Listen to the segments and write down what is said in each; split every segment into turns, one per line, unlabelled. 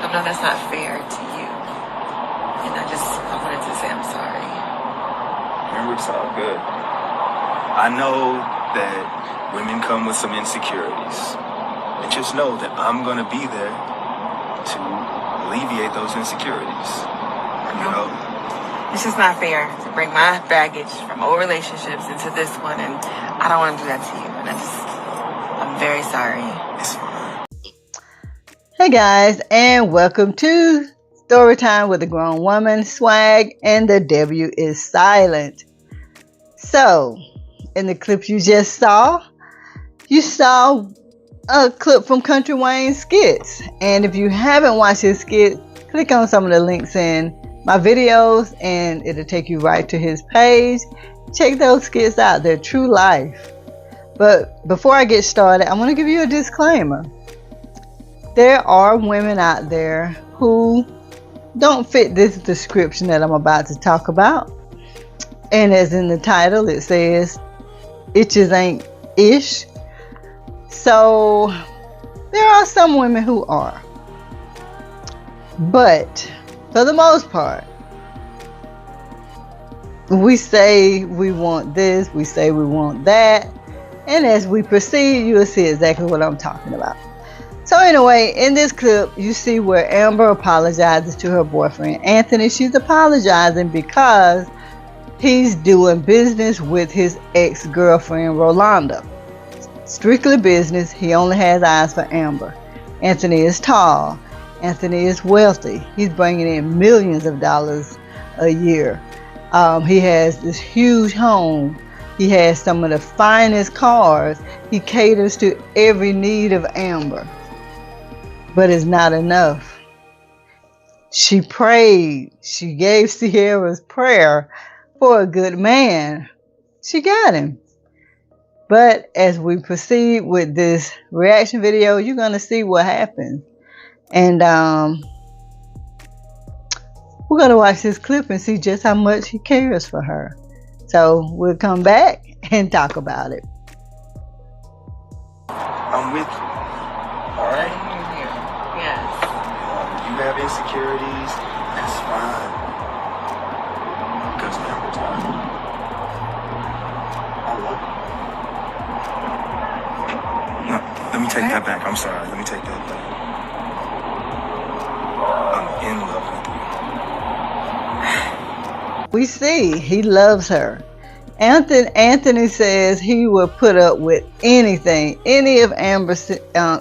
I know that's not fair to you. And I wanted to say I'm sorry.
Remember, it's all good. I know that women come with some insecurities. And just know that I'm going to be there to alleviate those insecurities. You know?
It's just not fair to bring my baggage from old relationships into this one. And I don't want to do that to you. And I'm very sorry.
It's fine.
Hey guys, and welcome to Storytime with a Grown Woman, Swag, and the W is silent. So, in the clip you just saw, you saw a clip from Kountry Wayne's skits. And if you haven't watched his skit, click on some of the links in my videos and it'll take you right to his page. Check those skits out, they're true life. But before I get started, I want to give you a disclaimer. There are women out there who don't fit this description that I'm about to talk about. And as in the title, it says, itches ain't ish. So there are some women who are. But for the most part, we say we want this, we say we want that. And as we proceed, you'll see exactly what I'm talking about. So anyway, in this clip, you see where Amber apologizes to her boyfriend, Anthony. She's apologizing because he's doing business with his ex-girlfriend, Rolanda. Strictly business. He only has eyes for Amber. Anthony is tall. Anthony is wealthy. He's bringing in millions of dollars a year. He has this huge home. He has some of the finest cars. He caters to every need of Amber. But it's not enough. She prayed. She gave Sierra's prayer for a good man. She got him. But as we proceed with this reaction video, you're going to see what happens. And we're going to watch this clip and see just how much he cares for her. So we'll come back and talk about it.
I'm with you. All right?
Yes.
You have insecurities, that's fine. Because Amber's not. I love you. No, let me take that back. I'm sorry. Let me take that back. I'm in love with you.
We see he loves her. Anthony says he will put up with anything, any of Amber's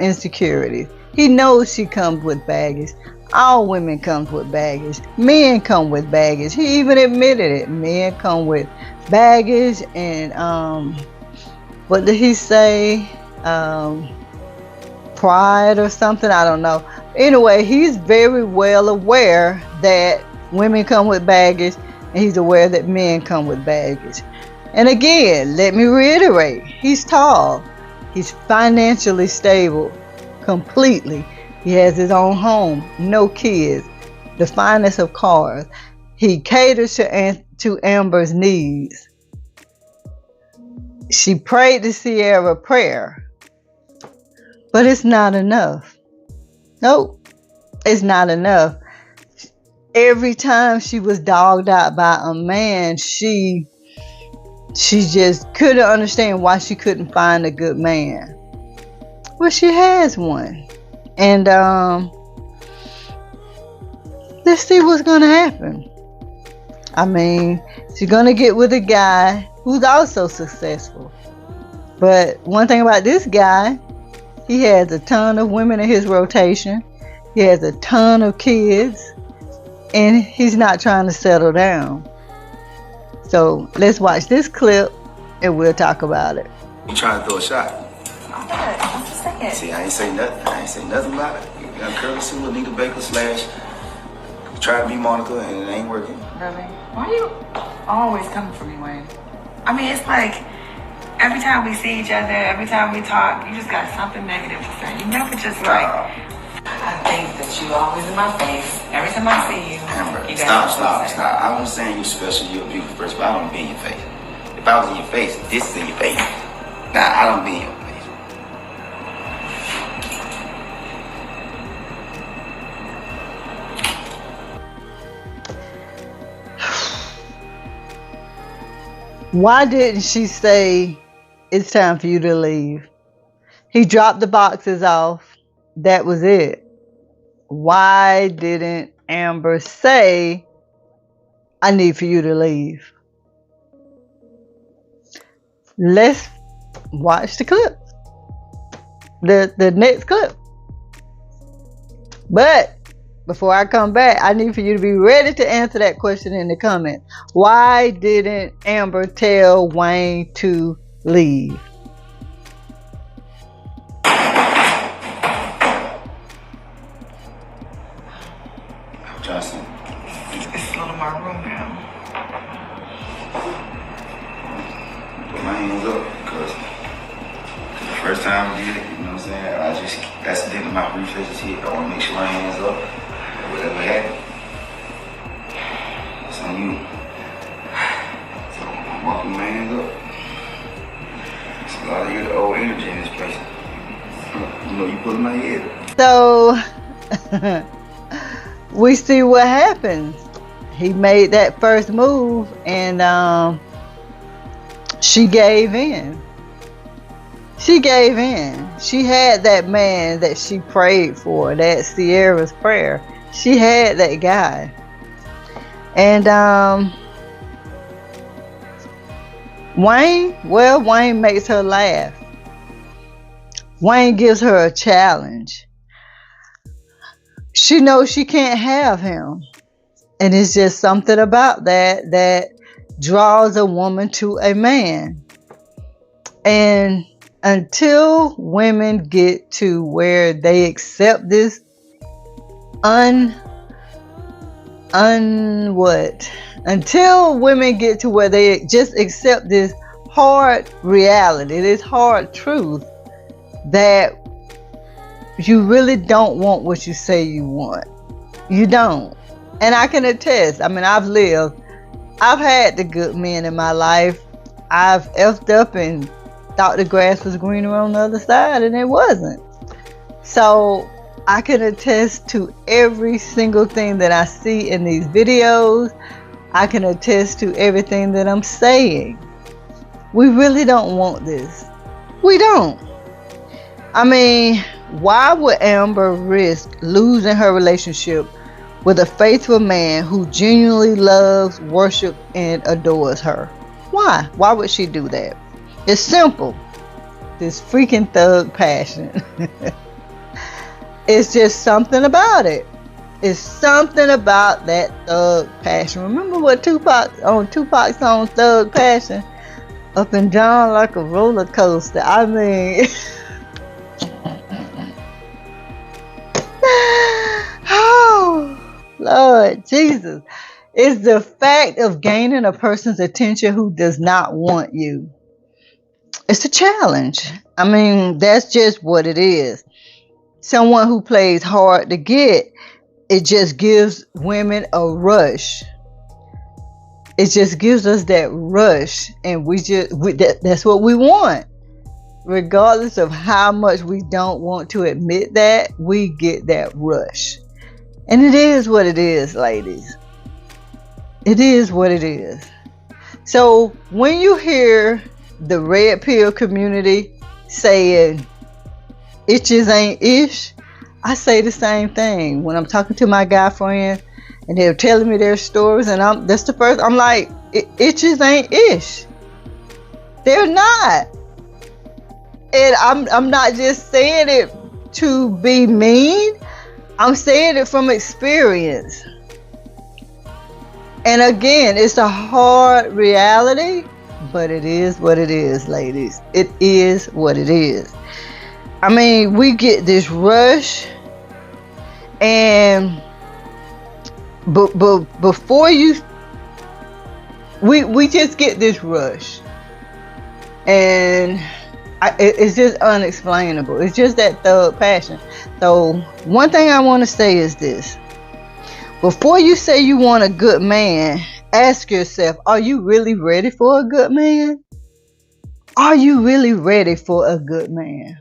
insecurities. He knows she comes with baggage. All women come with baggage. Men come with baggage. He even admitted it. Men come with baggage and what did he say? Pride or something. I don't know. Anyway, he's very well aware that women come with baggage, and he's aware that men come with baggage. And again, let me reiterate, he's tall. He's financially stable. Completely. He has his own home, no kids, the finest of cars. He caters to Amber's needs. She prayed to Sierra prayer, but it's not enough. Nope, it's not enough. Every time she was dogged out by a man, she just couldn't understand why she couldn't find a good man. Well, she has one. And let's see what's going to happen. I mean, she's going to get with a guy who's also successful. But one thing about this guy, he has a ton of women in his rotation. He has a ton of kids. And he's not trying to settle down. So let's watch this clip and we'll talk about it.
You trying to throw a shot?
I'm just saying.
See, I ain't say nothing. I ain't say nothing about it. You got Curly Sue, Anita Baker / try to be Monica and it ain't working.
Really? Why are you always coming for me, Wayne? I mean, it's like every time we see each other, every time we talk, you just got something negative to say. You never just like, I think that you always in my face. Every time I see you,
Amber,
you got
stop. I wasn't saying you're special, you're a beautiful person, but I don't be in your face. If I was in your face, this is in your face. Nah, I don't be in your face.
Why didn't she say, it's time for you to leave? He dropped the boxes off. That was it. Why didn't Amber say, I need for you to leave? Let's watch the clip. The next clip. But before I come back, I need for you to be ready to answer that question in the comments. Why didn't Amber tell Wayne to leave?
Justin.
It's a little my room now.
Put my hands up because the first time I did it, you know what I'm saying? I just accidentally my reflexes hit. I want to make sure my hands up. Whatever happened, it's on you. So I'm walking my hands up. It's a lot of old energy in this place. You know, you pulling my head up.
So we see what happens. He made that first move and she gave in. She gave in. She had that man that she prayed for, that Sierra's prayer. She had that guy. And Wayne makes her laugh. Wayne gives her a challenge. She knows she can't have him. And it's just something about that draws a woman to a man. And until women get to where they accept this until women get to where they just accept this hard reality, this hard truth that you really don't want what you say you want. You don't. And I can attest. I mean, I've had the good men in my life. I've effed up and thought the grass was greener on the other side, and it wasn't. So I can attest to every single thing that I see in these videos. I can attest to everything that I'm saying. We really don't want this. We don't. I mean, why would Amber risk losing her relationship with a faithful man who genuinely loves, worships, and adores her? Why? Why would she do that? It's simple. This freaking thug passion. It's just something about it. It's something about that thug passion. Remember what Tupac's song Thug Passion? Up and down like a roller coaster. I mean, oh, Lord Jesus. It's the fact of gaining a person's attention who does not want you. It's a challenge. I mean, that's just what it is. Someone who plays hard to get, it just gives women a rush. It just gives us that rush, and that's what we want. Regardless of how much we don't want to admit that, we get that rush. And it is what it is, ladies. It is what it is. So when you hear the red pill community saying itches ain't ish, I say the same thing when I'm talking to my guy friends and they're telling me their stories, and I'm like, itches ain't ish. They're not. And I'm not just saying it to be mean. I'm saying it from experience. And again, it's a hard reality, but it is what it is, ladies. It is what it is. I mean, we get this rush, and before we just get this rush, and it's just unexplainable. It's just that thug passion. So one thing I want to say is this: before you say you want a good man, ask yourself, are you really ready for a good man? Are you really ready for a good man?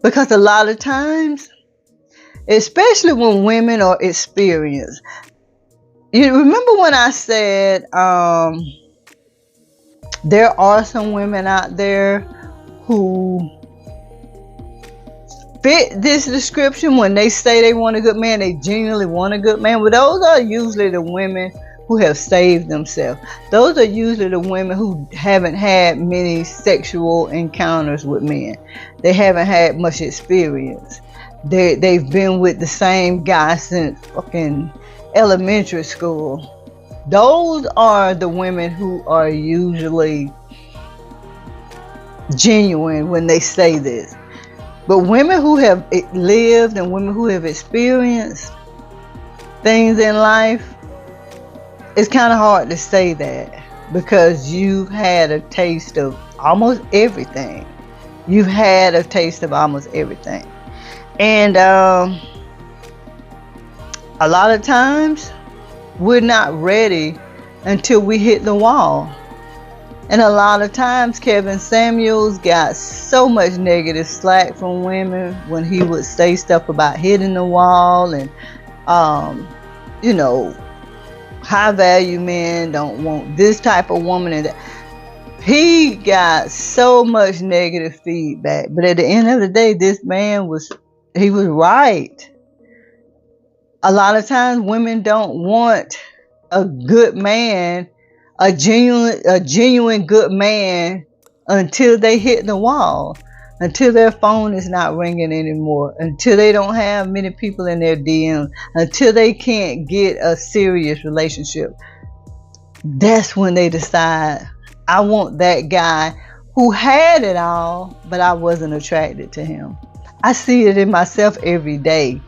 Because a lot of times, especially when women are experienced, you remember when I said There are some women out there who fit this description. When they say they want a good man, they genuinely want a good man. But those are usually the women who have saved themselves. Those are usually the women who haven't had many sexual encounters with men. They haven't had much experience. They've been with the same guy since fucking elementary school. Those are the women who are usually genuine when they say this. But women who have lived and women who have experienced things in life, it's kind of hard to say that, because you've had a taste of almost everything. You've had a taste of almost everything. And a lot of times we're not ready until we hit the wall. And a lot of times Kevin Samuels got so much negative slack from women when he would say stuff about hitting the wall and you know, high value men don't want this type of woman, and that. He got so much negative feedback, but at the end of the day, this man was right. A lot of times women don't want a good man, a genuine good man, until they hit the wall, until their phone is not ringing anymore, until they don't have many people in their DMs, until they can't get a serious relationship. That's when they decide, I want that guy who had it all, but I wasn't attracted to him. I see it in myself every day.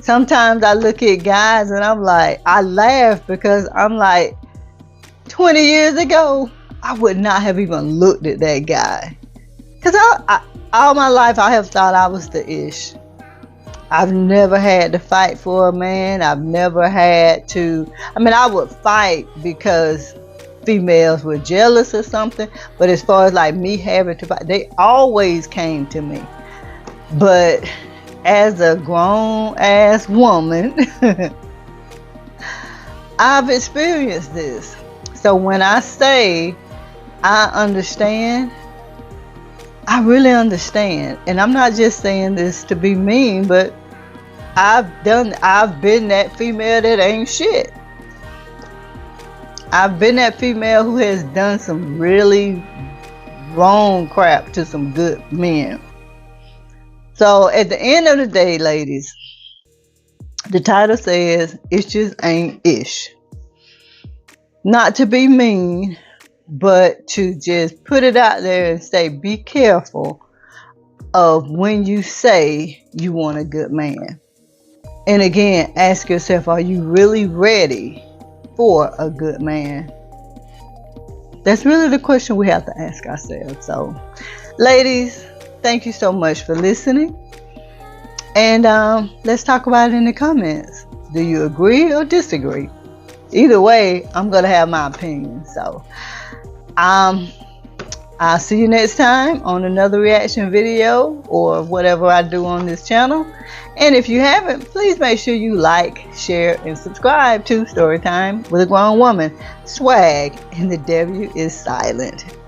Sometimes I look at guys and I'm like, I laugh, because I'm like, 20 years ago, I would not have even looked at that guy. Because all my life I have thought I was the ish. I've never had to fight for a man. I've never had to, I would fight because females were jealous or something, but as far as like me having to fight, they always came to me. But as a grown ass woman, I've experienced this. So when I say I understand, I really understand. And I'm not just saying this to be mean, but I've been that female that ain't shit. I've been that female who has done some really wrong crap to some good men. So at the end of the day, ladies, the title says, it just ain't ish. Not to be mean, but to just put it out there and say, be careful of when you say you want a good man. And again, ask yourself, are you really ready for a good man? That's really the question we have to ask ourselves. So, ladies, thank you so much for listening. And let's talk about it in the comments. Do you agree or disagree? Either way, I'm going to have my opinion. So, I'll see you next time on another reaction video or whatever I do on this channel. And if you haven't, please make sure you like, share, and subscribe to Storytime with a Grown Woman. Swag and the W is silent.